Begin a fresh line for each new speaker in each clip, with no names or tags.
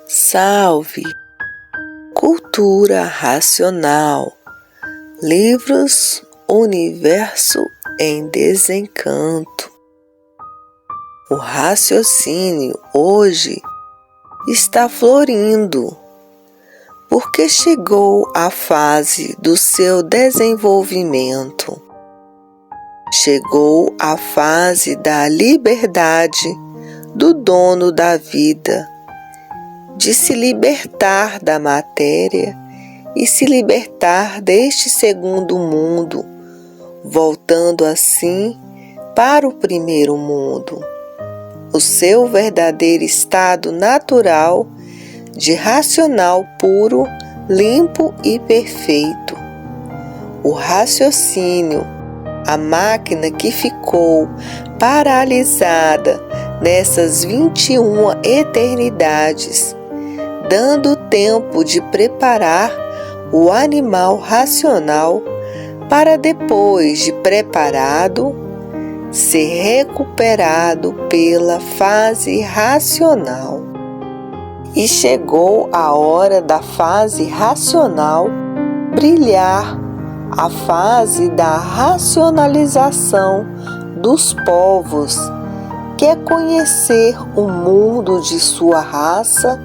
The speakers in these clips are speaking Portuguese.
Salve! Cultura racional. Livros Universo em Desencanto. O raciocínio hoje está florindo, porque chegou a fase do seu desenvolvimento. Chegou a fase da liberdade do dono da vida, de se libertar da matéria e se libertar deste segundo mundo, voltando assim para o primeiro mundo, o seu verdadeiro estado natural de racional puro, limpo e perfeito. O raciocínio, a máquina que ficou paralisada nessas 21 eternidades, dando tempo de preparar o animal racional para, depois de preparado, ser recuperado pela fase racional. E chegou a hora da fase racional brilhar, a fase da racionalização dos povos, que é conhecer o mundo de sua raça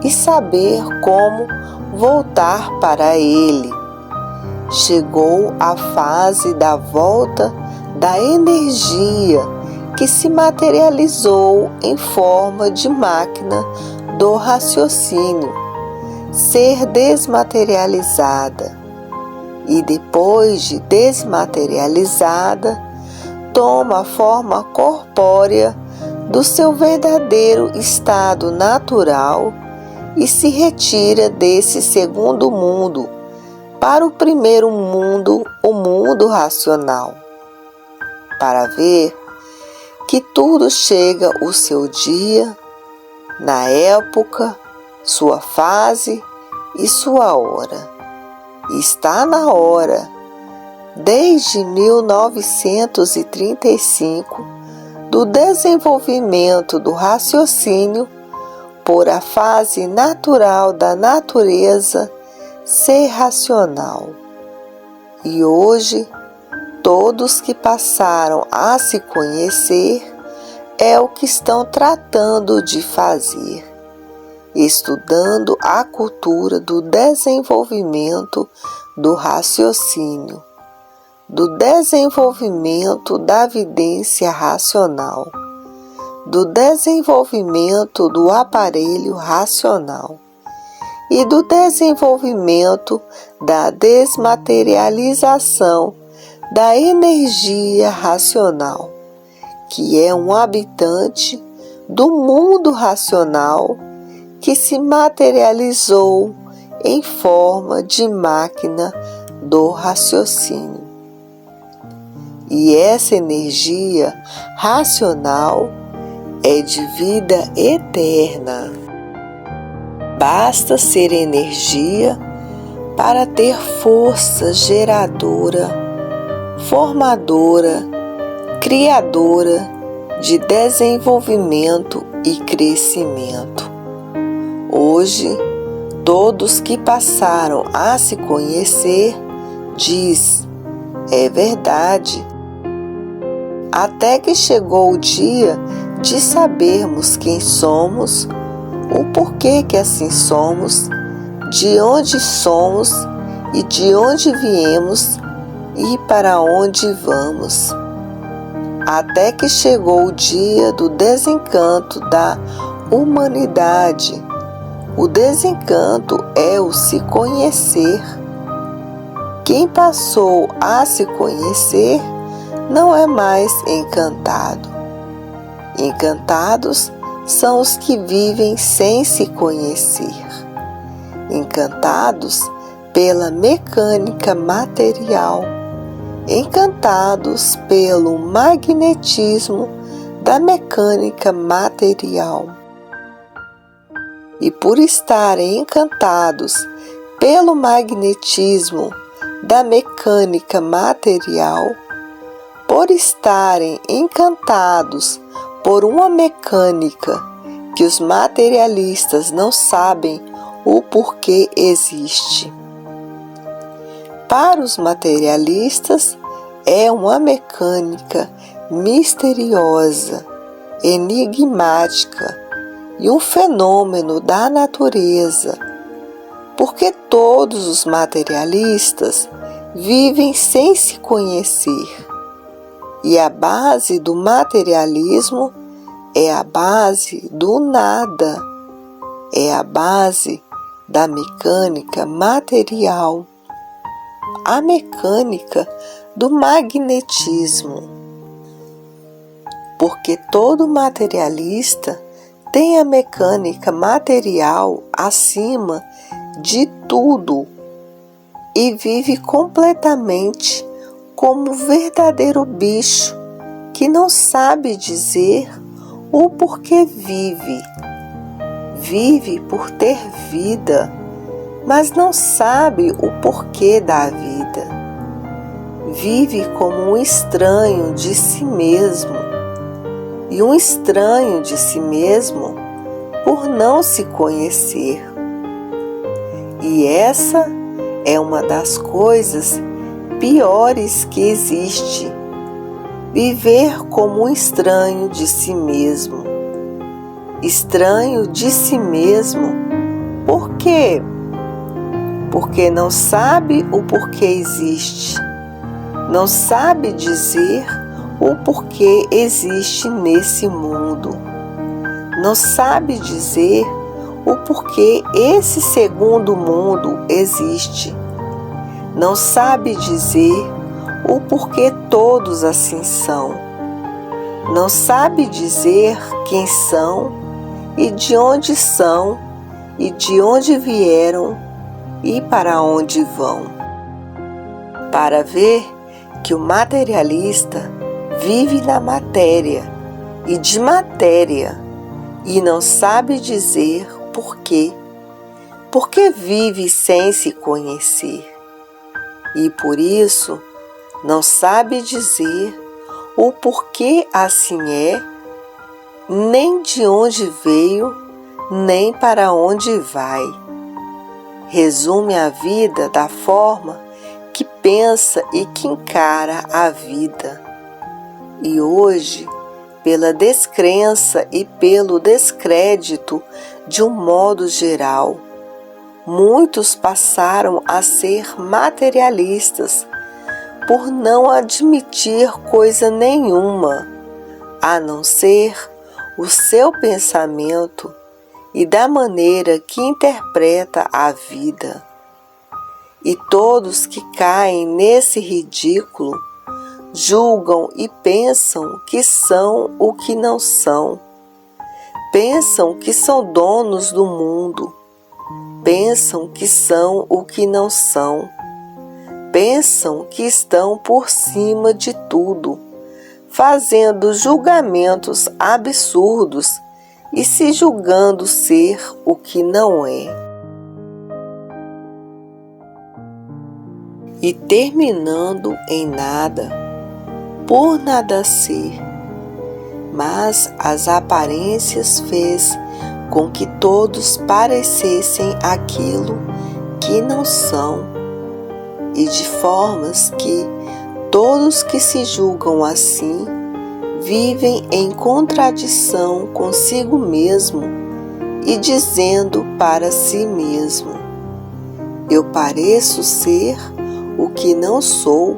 e saber como voltar para ele. Chegou a fase da volta da energia que se materializou em forma de máquina do raciocínio, ser desmaterializada. E depois de desmaterializada, toma a forma corpórea do seu verdadeiro estado natural e se retira desse segundo mundo para o primeiro mundo, o mundo racional, para ver que tudo chega o seu dia, na época, sua fase e sua hora. Está na hora, desde 1935, do desenvolvimento do raciocínio por a fase natural da natureza ser racional. E hoje, todos que passaram a se conhecer é o que estão tratando de fazer, estudando a cultura do desenvolvimento do raciocínio, do desenvolvimento da vidência racional, do desenvolvimento do aparelho racional e do desenvolvimento da desmaterialização da energia racional, que é um habitante do mundo racional que se materializou em forma de máquina do raciocínio. E essa energia racional é de vida eterna. Basta ser energia para ter força geradora, formadora, criadora de desenvolvimento e crescimento. Hoje, todos que passaram a se conhecer diz, é verdade. Até que chegou o dia de sabermos quem somos, o porquê que assim somos, de onde somos e de onde viemos e para onde vamos. Até que chegou o dia do desencanto da humanidade. O desencanto é o se conhecer. Quem passou a se conhecer não é mais encantado. Encantados são os que vivem sem se conhecer. Encantados pela mecânica material. Encantados pelo magnetismo da mecânica material. E por estarem encantados pelo magnetismo da mecânica material, por estarem encantados por uma mecânica que os materialistas não sabem o porquê existe. Para os materialistas, é uma mecânica misteriosa, enigmática e um fenômeno da natureza, porque todos os materialistas vivem sem se conhecer. E a base do materialismo é a base do nada, é a base da mecânica material, a mecânica do magnetismo. Porque todo materialista tem a mecânica material acima de tudo e vive completamente como um verdadeiro bicho que não sabe dizer o porquê vive. Vive por ter vida, mas não sabe o porquê da vida. Vive como um estranho de si mesmo, e um estranho de si mesmo por não se conhecer. E essa é uma das coisas piores que existe, viver como um estranho de si mesmo. Estranho de si mesmo, por quê? Porque não sabe o porquê existe, não sabe dizer o porquê existe nesse mundo, não sabe dizer o porquê esse segundo mundo existe, não sabe dizer o porquê todos assim são, não sabe dizer quem são e de onde são e de onde vieram e para onde vão. Para ver que o materialista vive na matéria e de matéria e não sabe dizer por quê, porque vive sem se conhecer e por isso não sabe dizer o porquê assim é, nem de onde veio, nem para onde vai. Resume a vida da forma que pensa e que encara a vida. E hoje, pela descrença e pelo descrédito de um modo geral, muitos passaram a ser materialistas por não admitir coisa nenhuma, a não ser o seu pensamento e da maneira que interpreta a vida. E todos que caem nesse ridículo julgam e pensam que são o que não são. Pensam que são donos do mundo. Pensam que são o que não são. Pensam que estão por cima de tudo, fazendo julgamentos absurdos e se julgando ser o que não é. E terminando em nada, por nada ser, mas as aparências fez com que todos parecessem aquilo que não são, e de formas que todos que se julgam assim vivem em contradição consigo mesmo e dizendo para si mesmo: eu pareço ser o que não sou,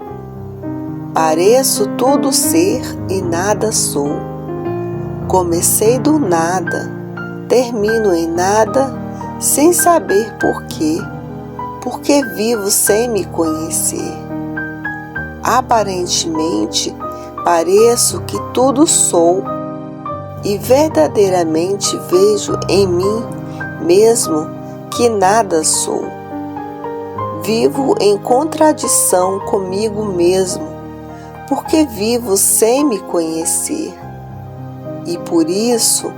pareço tudo ser e nada sou. Comecei do nada, termino em nada, sem saber porquê, porque vivo sem me conhecer. Aparentemente, pareço que tudo sou e verdadeiramente vejo em mim mesmo que nada sou. Vivo em contradição comigo mesmo, porque vivo sem me conhecer. E por isso,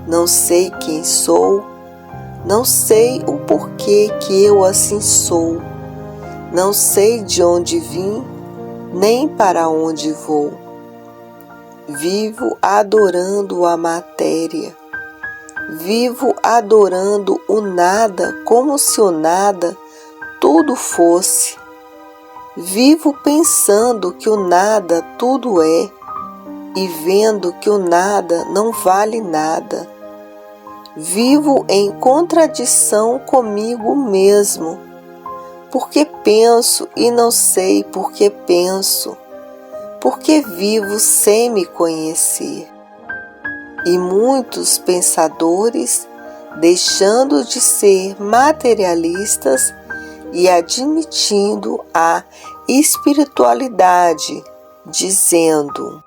não sei quem sou, não sei o porquê que eu assim sou, não sei de onde vim, nem para onde vou. Vivo adorando a matéria, vivo adorando o nada como se o nada tudo fosse. Vivo pensando que o nada tudo é e vendo que o nada não vale nada. Vivo em contradição comigo mesmo, porque penso e não sei por que penso, porque vivo sem me conhecer. E muitos pensadores, deixando de ser materialistas e admitindo a espiritualidade, dizendo: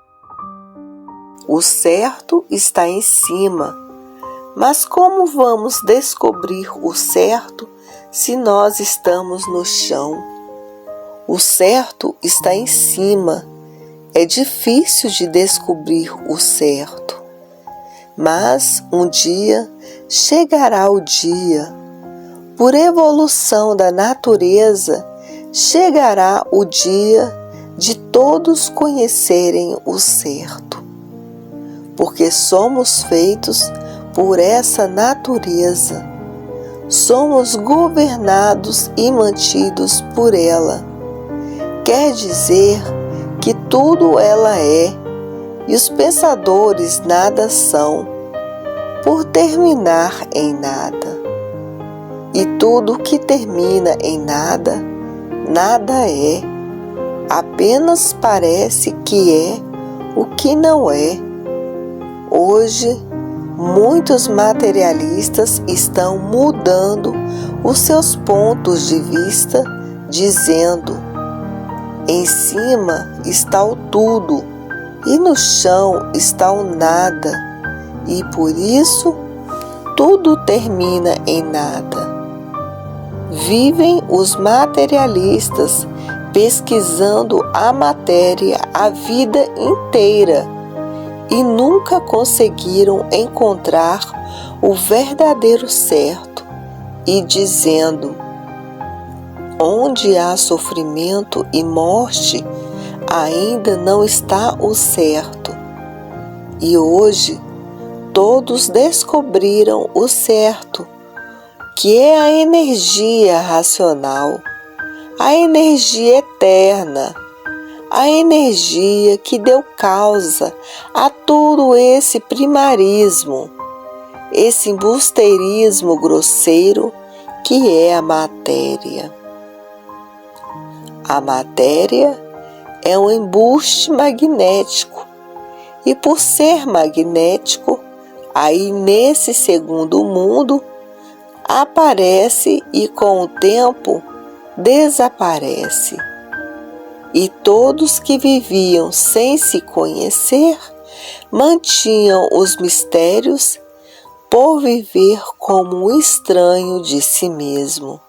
o certo está em cima, mas como vamos descobrir o certo se nós estamos no chão? O certo está em cima, é difícil de descobrir o certo. Mas um dia chegará o dia, por evolução da natureza, chegará o dia de todos conhecerem o certo. Porque somos feitos por essa natureza, somos governados e mantidos por ela. Quer dizer que tudo ela é, e os pensadores nada são, por terminar em nada. E tudo que termina em nada, nada é, apenas parece que é o que não é. Hoje, muitos materialistas estão mudando os seus pontos de vista, dizendo: em cima está o tudo, e no chão está o nada, e por isso tudo termina em nada. Vivem os materialistas pesquisando a matéria a vida inteira e nunca conseguiram encontrar o verdadeiro certo, e dizendo: onde há sofrimento e morte, ainda não está o certo. E hoje todos descobriram o certo, que é a energia racional, a energia eterna, a energia que deu causa a todo esse primarismo, esse embusteirismo grosseiro que é a matéria. A matéria é um embuste magnético, e por ser magnético, aí nesse segundo mundo, aparece e com o tempo desaparece. E todos que viviam sem se conhecer, mantinham os mistérios por viver como um estranho de si mesmo.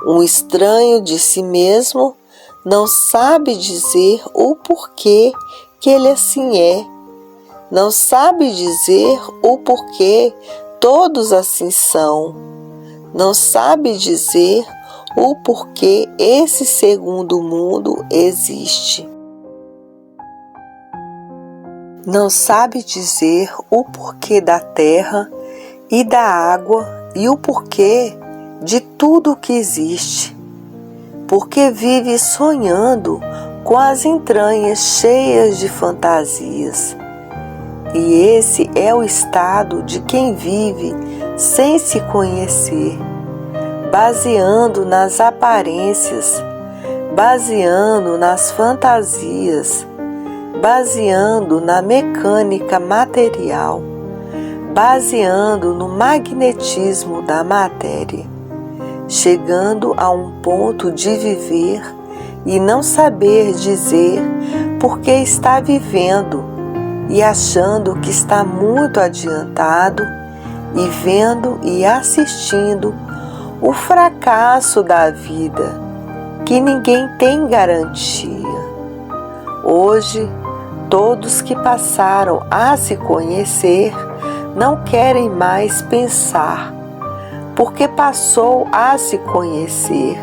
Um estranho de si mesmo não sabe dizer o porquê que ele assim é, não sabe dizer o porquê todos assim são, não sabe dizer o porquê esse segundo mundo existe. Não sabe dizer o porquê da terra e da água e o porquê de tudo que existe, porque vive sonhando com as entranhas cheias de fantasias. E esse é o estado de quem vive sem se conhecer, baseando nas aparências, baseando nas fantasias, baseando na mecânica material, baseando no magnetismo da matéria, chegando a um ponto de viver e não saber dizer porque está vivendo e achando que está muito adiantado e vendo e assistindo o fracasso da vida, que ninguém tem garantia. Hoje, todos que passaram a se conhecer não querem mais pensar, porque passou a se conhecer.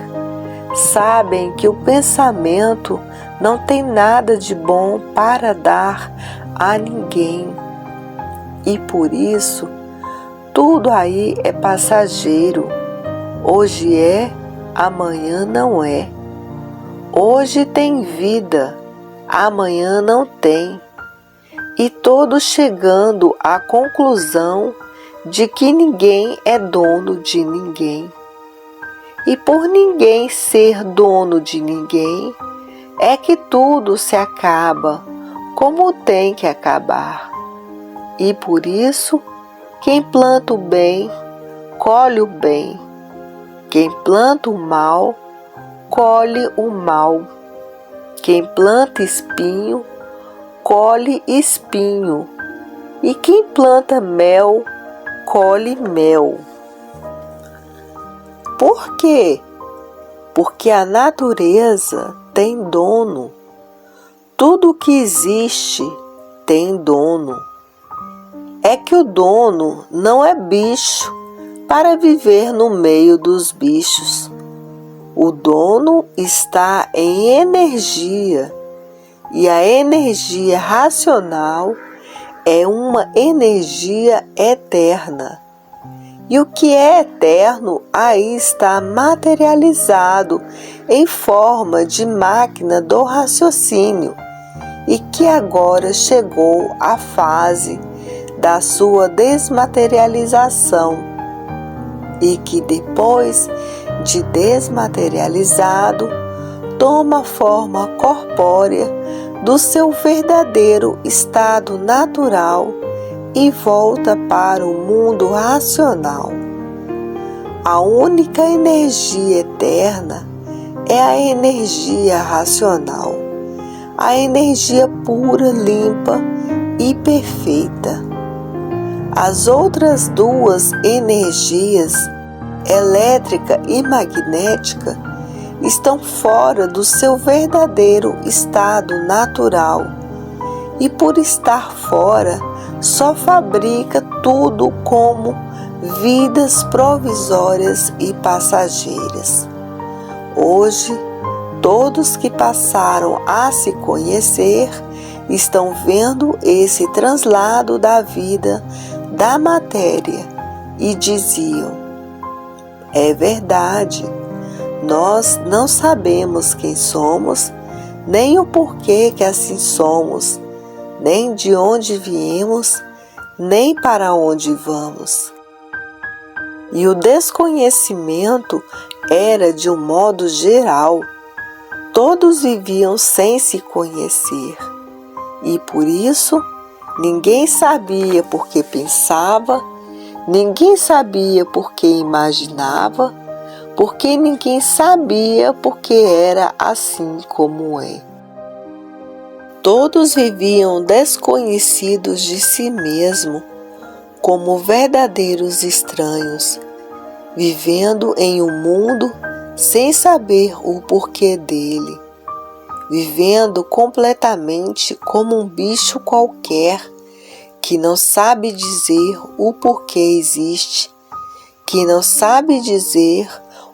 Sabem que o pensamento não tem nada de bom para dar a ninguém. E por isso, Tudo aí é passageiro. Hoje é, amanhã não é. Hoje tem vida, amanhã não tem. E todos chegando à conclusão de que ninguém é dono de ninguém. E por ninguém ser dono de ninguém, é que tudo se acaba como tem que acabar. E por isso, quem planta o bem, colhe o bem. Quem planta o mal, colhe o mal. Quem planta espinho, colhe espinho. E quem planta mel, colhe mel. Por quê? Porque a natureza tem dono. Tudo que existe tem dono. É que o dono não é bicho para viver no meio dos bichos. O dono está em energia, e a energia racional é uma energia eterna. E o que é eterno aí está materializado em forma de máquina do raciocínio e que agora chegou à fase da sua desmaterialização e que depois de desmaterializado toma forma corpórea do seu verdadeiro estado natural e volta para o mundo racional. A única energia eterna é a energia racional, a energia pura, limpa e perfeita. As outras duas energias, elétrica e magnética, estão fora do seu verdadeiro estado natural e, por estar fora, só fabrica tudo como vidas provisórias e passageiras. Hoje, todos que passaram a se conhecer estão vendo esse translado da vida da matéria e diziam: é verdade, nós não sabemos quem somos, nem o porquê que assim somos, nem de onde viemos, nem para onde vamos. E o desconhecimento era de um modo geral. Todos viviam sem se conhecer. E por isso, ninguém sabia por que pensava, ninguém sabia por que imaginava, porque ninguém sabia por que era assim como é. Todos viviam desconhecidos de si mesmo, como verdadeiros estranhos, vivendo em um mundo sem saber o porquê dele, vivendo completamente como um bicho qualquer que não sabe dizer o porquê existe, que não sabe dizer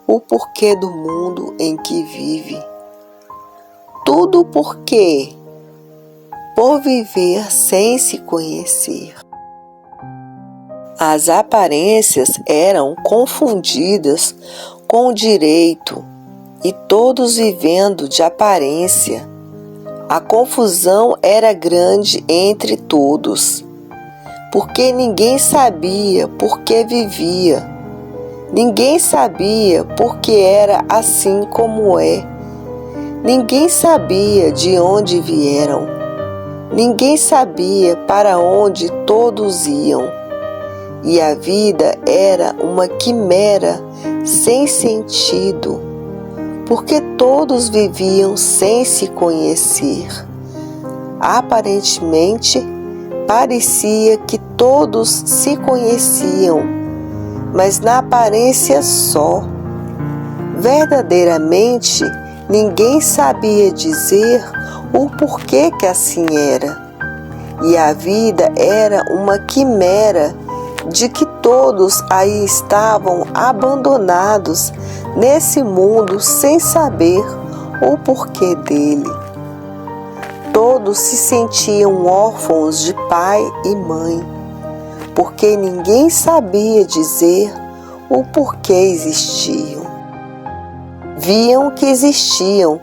o porquê do mundo em que vive. Tudo por quê? Por viver sem se conhecer. As aparências eram confundidas com o direito e todos vivendo de aparência. A confusão era grande entre todos, porque ninguém sabia por que vivia. Ninguém sabia por que era assim como é. Ninguém sabia de onde vieram. Ninguém sabia para onde todos iam. E a vida era uma quimera sem sentido, porque todos viviam sem se conhecer. Aparentemente, parecia que todos se conheciam, mas na aparência só. Verdadeiramente, ninguém sabia dizer o porquê que assim era. E a vida era uma quimera de que todos aí estavam abandonados nesse mundo sem saber o porquê dele. Todos se sentiam órfãos de pai e mãe. porque ninguém sabia dizer o porquê existiam. Viam que existiam,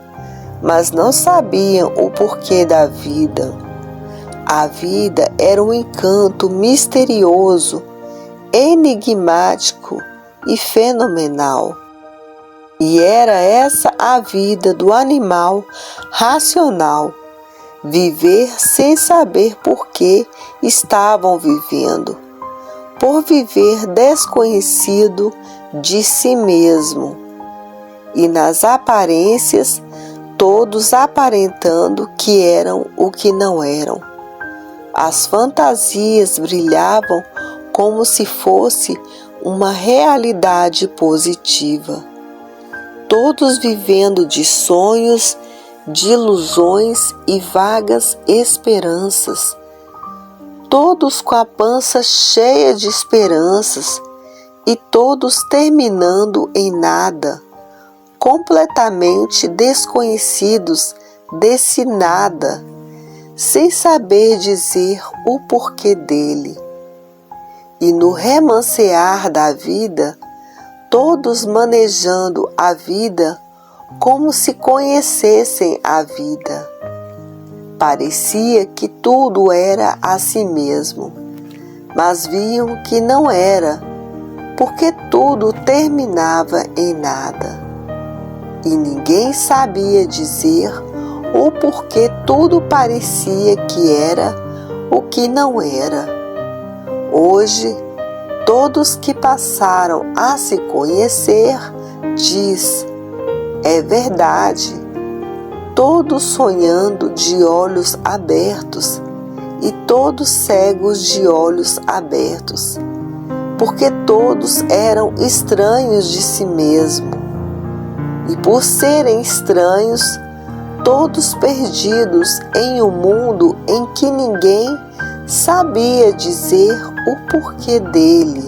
mas não sabiam o porquê da vida. A vida era um encanto misterioso, enigmático e fenomenal. E era essa a vida do animal racional, viver sem saber por que estavam vivendo, por viver desconhecido de si mesmo, e nas aparências todos aparentando que eram o que não eram. As fantasias brilhavam como se fosse uma realidade positiva. Todos vivendo de sonhos, de ilusões e vagas esperanças. Todos com a pança cheia de esperanças e todos terminando em nada, completamente desconhecidos desse nada, sem saber dizer o porquê dele. E no remancear da vida, todos manejando a vida como se conhecessem a vida. Parecia que tudo era a si mesmo, mas viam que não era, porque tudo terminava em nada. E ninguém sabia dizer o porquê tudo parecia que era o que não era. Hoje, todos que passaram a se conhecer diz: é verdade, todos sonhando de olhos abertos e todos cegos de olhos abertos, porque todos eram estranhos de si mesmo. E por serem estranhos, todos perdidos em um mundo em que ninguém sabia dizer o porquê dele.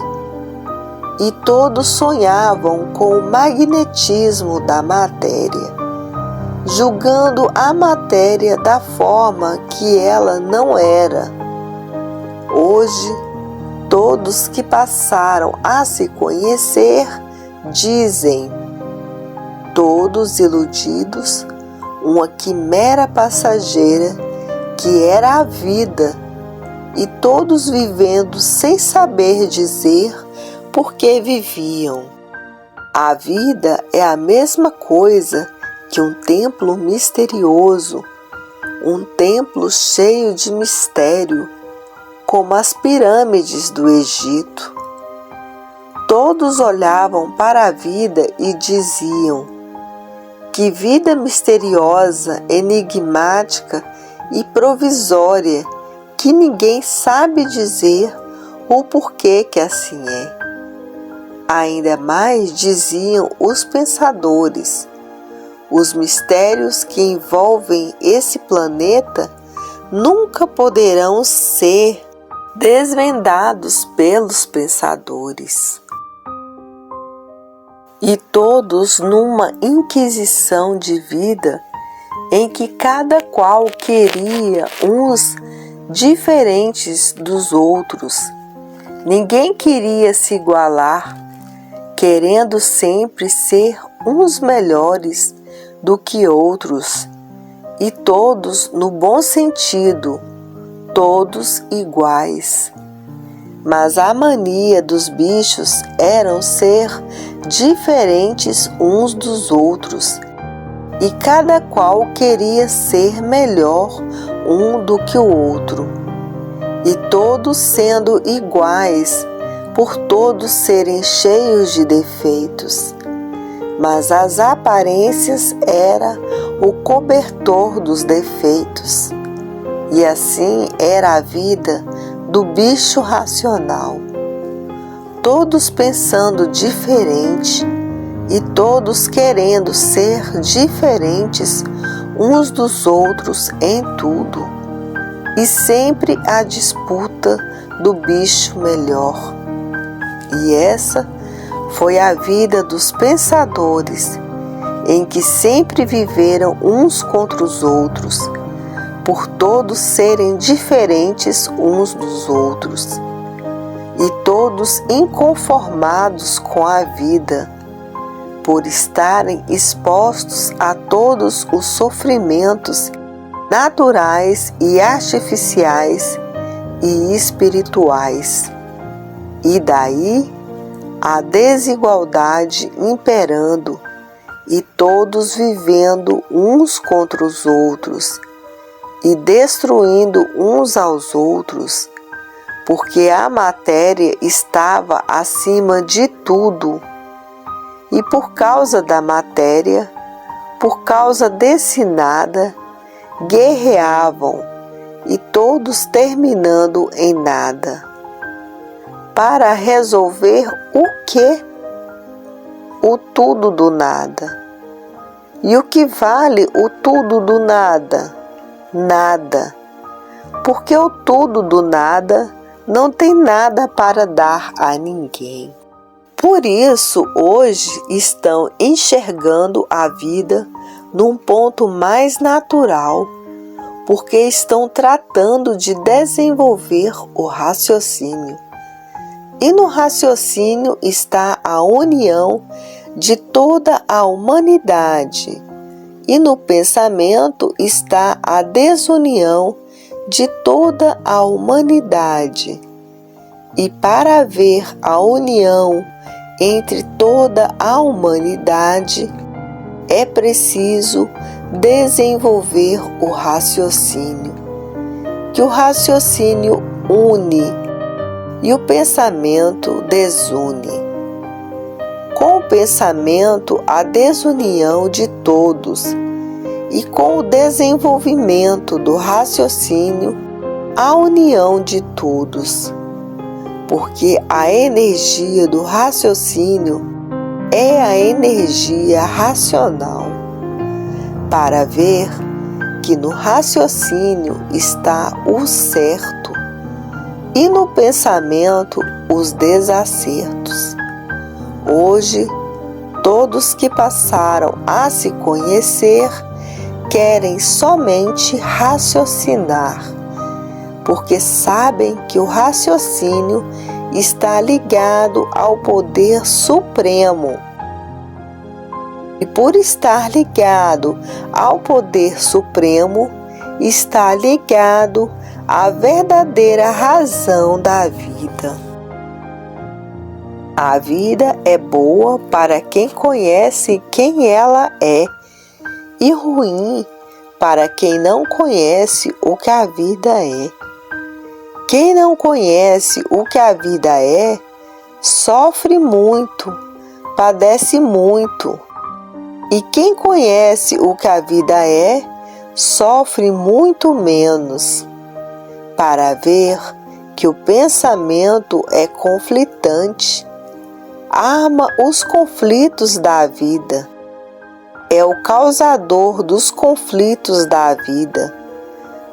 E todos sonhavam com o magnetismo da matéria, julgando a matéria da forma que ela não era. Hoje, todos que passaram a se conhecer dizem: todos iludidos, uma quimera passageira que era a vida, e todos vivendo sem saber dizer por que viviam. A vida é a mesma coisa que um templo misterioso, um templo cheio de mistério, como as pirâmides do Egito. Todos olhavam para a vida e diziam: que vida misteriosa, enigmática e provisória, que ninguém sabe dizer o porquê que assim é. Ainda mais diziam os pensadores: os mistérios que envolvem esse planeta nunca poderão ser desvendados pelos pensadores. E todos numa inquisição de vida em que cada qual queria uns diferentes dos outros. Ninguém queria se igualar, querendo sempre ser uns melhores do que outros, e todos no bom sentido, todos iguais. Mas a mania dos bichos era ser diferentes uns dos outros, e cada qual queria ser melhor um do que o outro, e todos sendo iguais, por todos serem cheios de defeitos. Mas as aparências era o cobertor dos defeitos, e assim era a vida do bicho racional. Todos pensando diferente e todos querendo ser diferentes uns dos outros em tudo, e sempre a disputa do bicho melhor. E essa foi a vida dos pensadores, em que sempre viveram uns contra os outros, por todos serem diferentes uns dos outros. e todos inconformados com a vida, por estarem expostos a todos os sofrimentos naturais e artificiais e espirituais. E daí a desigualdade imperando e todos vivendo uns contra os outros e destruindo uns aos outros, porque a matéria estava acima de tudo. E por causa da matéria, por causa desse nada, guerreavam, e todos terminando em nada. Para resolver o quê? O tudo do nada. E o que vale o tudo do nada? Nada. Porque o tudo do nada não tem nada para dar a ninguém. Por isso, hoje estão enxergando a vida num ponto mais natural, porque estão tratando de desenvolver o raciocínio. E no raciocínio está a união de toda a humanidade, e no pensamento está a desunião de toda a humanidade. E para haver a união entre toda a humanidade, é preciso desenvolver o raciocínio, que o raciocínio une e o pensamento desune. Com o pensamento, a desunião de todos, e com o desenvolvimento do raciocínio, a união de todos. Porque a energia do raciocínio é a energia racional, para ver que no raciocínio está o certo e no pensamento os desacertos. Hoje, todos que passaram a se conhecer querem somente raciocinar, porque sabem que o raciocínio está ligado ao poder supremo. E por estar ligado ao poder supremo, está ligado à verdadeira razão da vida. A vida é boa para quem conhece quem ela é, e ruim para quem não conhece o que a vida é. Quem não conhece o que a vida é, sofre muito, padece muito. E quem conhece o que a vida é, sofre muito menos. Para ver que o pensamento é conflitante, arma os conflitos da vida. É o causador dos conflitos da vida,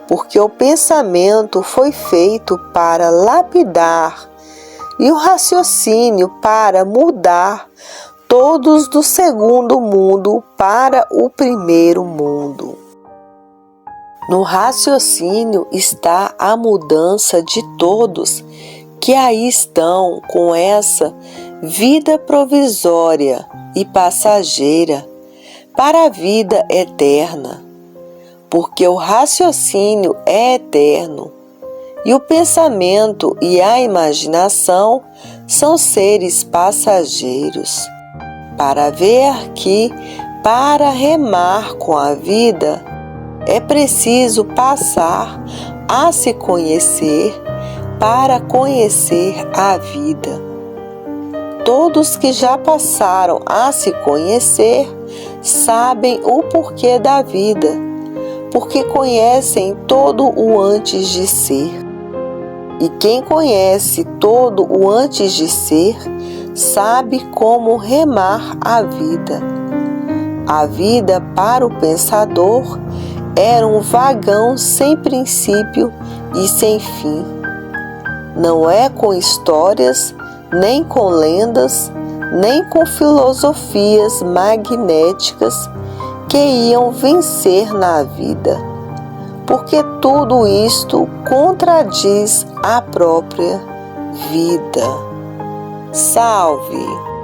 porque o pensamento foi feito para lapidar e o raciocínio para mudar todos do segundo mundo para o primeiro mundo. No raciocínio está a mudança de todos que aí estão com essa vida provisória e passageira para a vida eterna, porque o raciocínio é eterno e o pensamento e a imaginação são seres passageiros, para ver que, para remar com a vida, é preciso passar a se conhecer para conhecer a vida. Todos que já passaram a se conhecer sabem o porquê da vida, porque conhecem todo o antes de ser. E quem conhece todo o antes de ser, sabe como remar a vida. A vida para o pensador era um vagão sem princípio e sem fim. Não é com histórias, nem com lendas, nem com filosofias magnéticas que iam vencer na vida, porque tudo isto contradiz a própria vida. Salve!